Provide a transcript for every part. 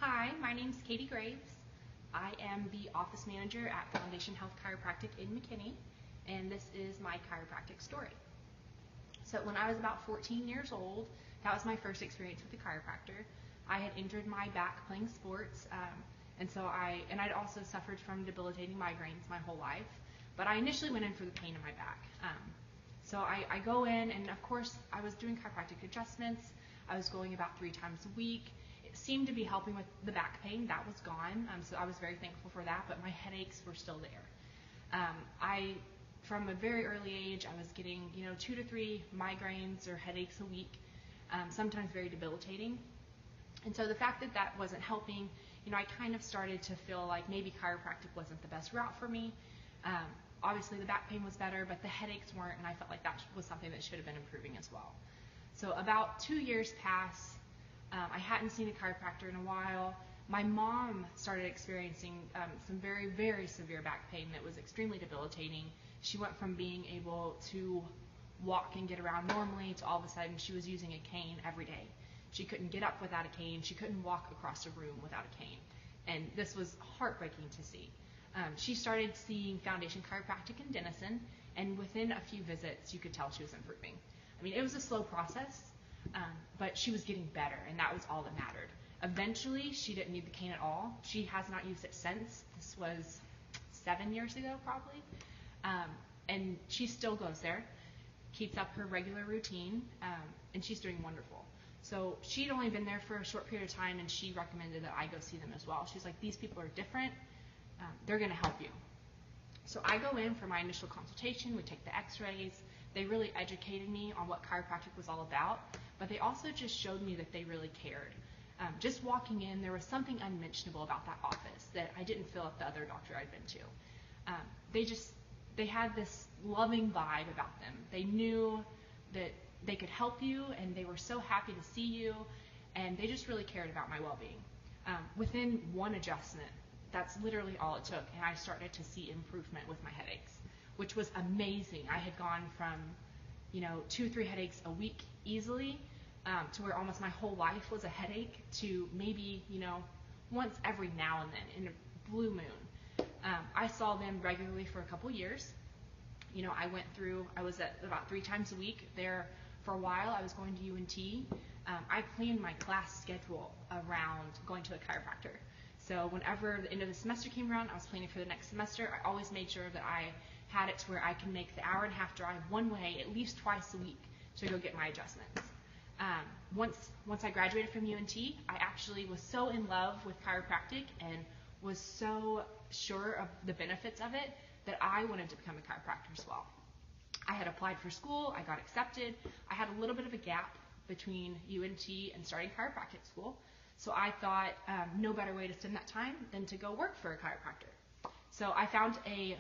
Hi, my name is Kaity Graves. I am the office manager at Foundation Chiropractic in McKinney, and this is my chiropractic story. So when I was about 14 years old, that was my first experience with a chiropractor. I had injured my back playing sports, and I'd also suffered from debilitating migraines my whole life, but I initially went in for the pain in my back. So I go in, and of course I was doing chiropractic adjustments. I was going about 3 times a week. It seemed to be helping with the back pain. That was gone, so I was very thankful for that, but my headaches were still there. From a very early age, I was getting 2 to 3 migraines or headaches a week, sometimes very debilitating. And so the fact that that wasn't helping, I kind of started to feel like maybe chiropractic wasn't the best route for me. Obviously the back pain was better, but the headaches weren't, and I felt like that was something that should have been improving as well. So about 2 years passed. I hadn't seen a chiropractor in a while. My mom started experiencing some very, very severe back pain that was extremely debilitating. She went from being able to walk and get around normally to all of a sudden she was using a cane every day. She couldn't get up without a cane. She couldn't walk across a room without a cane. And this was heartbreaking to see. She started seeing Foundation Chiropractic in Denison, and within a few visits you could tell she was improving. I mean, it was a slow process, but she was getting better, and that was all that mattered. Eventually, she didn't need the cane at all. She has not used it since. This was 7 years ago, probably. And she still goes there, keeps up her regular routine, and she's doing wonderful. So she'd only been there for a short period of time, and she recommended that I go see them as well. She's like, these people are different. They're going to help you. So I go in for my initial consultation. We take the x-rays. They really educated me on what chiropractic was all about, but they also just showed me that they really cared. Just walking in, there was something unmentionable about that office that I didn't feel at the other doctor I'd been to. They had this loving vibe about them. They knew that they could help you, and they were so happy to see you, and they just really cared about my well-being. Within one adjustment, that's literally all it took, and I started to see improvement with my headaches, which was amazing. I had gone from 2-3 headaches a week easily to where almost my whole life was a headache to maybe once every now and then in a blue moon. I saw them regularly for a couple years. I was at about 3 times a week there for a while. I was going to UNT. I planned my class schedule around going to a chiropractor. So whenever the end of the semester came around, I was planning for the next semester. I always made sure that I had it to where I can make the hour-and-a-half drive one way at least twice a week to go get my adjustments. Once I graduated from UNT, I actually was so in love with chiropractic and was so sure of the benefits of it that I wanted to become a chiropractor as well. I had applied for school. I got accepted. I had a little bit of a gap between UNT and starting chiropractic school. So I thought no better way to spend that time than to go work for a chiropractor. So I found a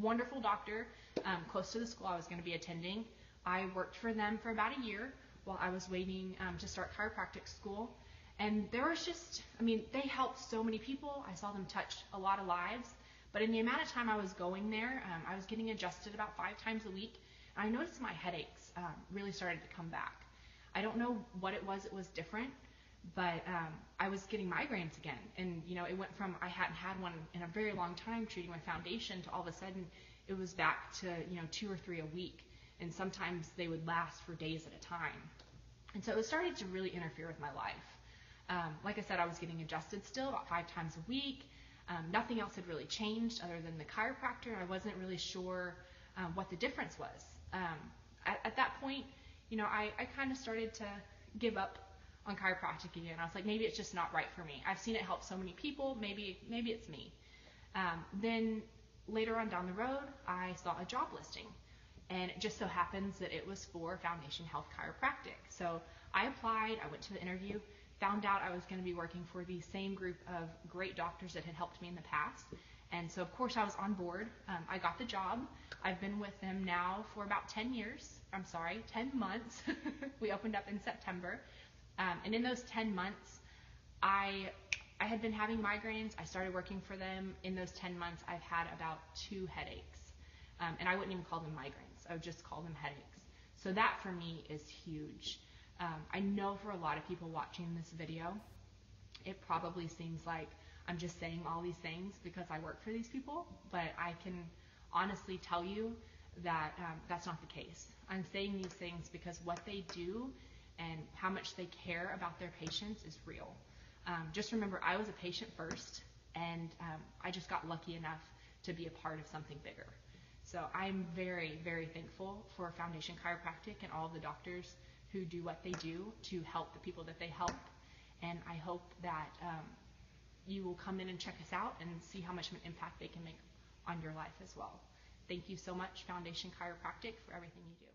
wonderful doctor close to the school I was going to be attending. I worked for them for about a year while I was waiting to start chiropractic school. And there was they helped so many people. I saw them touch a lot of lives. But in the amount of time I was going there, I was getting adjusted about 5 times a week. And I noticed my headaches really started to come back. I don't know what it was different, but I was getting migraines again. And, it went from I hadn't had one in a very long time treating my foundation to all of a sudden it was back to, 2 or 3 a week. And sometimes they would last for days at a time. And so it started to really interfere with my life. Like I said, I was getting adjusted still about 5 times a week. Nothing else had really changed other than the chiropractor. I wasn't really sure what the difference was. At that point, I kind of started to give up on chiropractic again. I was like, maybe it's just not right for me. I've seen it help so many people. Maybe it's me. Then later on down the road, I saw a job listing, and it just so happens that it was for Foundation Chiropractic. So I applied. I went to the interview. Found out I was going to be working for the same group of great doctors that had helped me in the past. And so, of course, I was on board. I got the job. I've been with them now for about 10 months. We opened up in September. And in those 10 months, I had been having migraines. I started working for them. In those 10 months, I've had about 2 headaches. And I wouldn't even call them migraines. I would just call them headaches. So that for me is huge. I know for a lot of people watching this video, It probably seems like I'm just saying all these things because I work for these people, but I can honestly tell you that that's not the case. I'm saying these things because what they do and how much they care about their patients is real. Just remember, I was a patient first, and I just got lucky enough to be a part of something bigger. So I'm very, very thankful for Foundation Chiropractic and all the doctors who do what they do to help the people that they help. And I hope that you will come in and check us out and see how much of an impact they can make on your life as well. Thank you so much, Foundation Chiropractic, for everything you do.